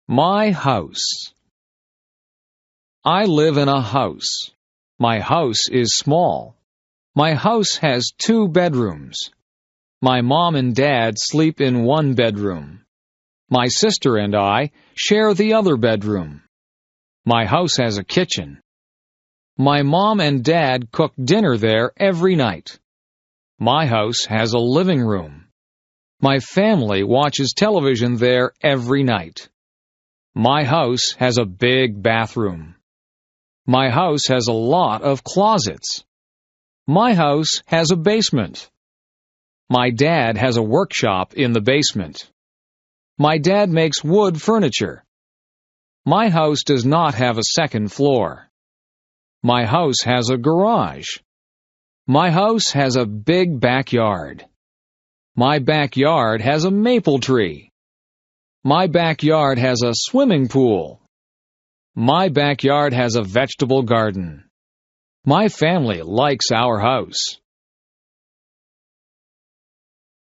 My house. I live in a house. My house is small. My house has 2 bedrooms. My mom and dad sleep in one bedroom. My sister and I share the other bedroom. My house has a kitchen. My mom and dad cook dinner there every night. My house has a living room. My family watches television there every night. My house has a big bathroom. My house has a lot of closets. My house has a basement. My dad has a workshop in the basement. My dad makes wood furniture. My house does not have a second floor. My house has a garage. My house has a big backyard. My backyard has a maple tree. My backyard has a swimming pool. My backyard has a vegetable garden. My family likes our house.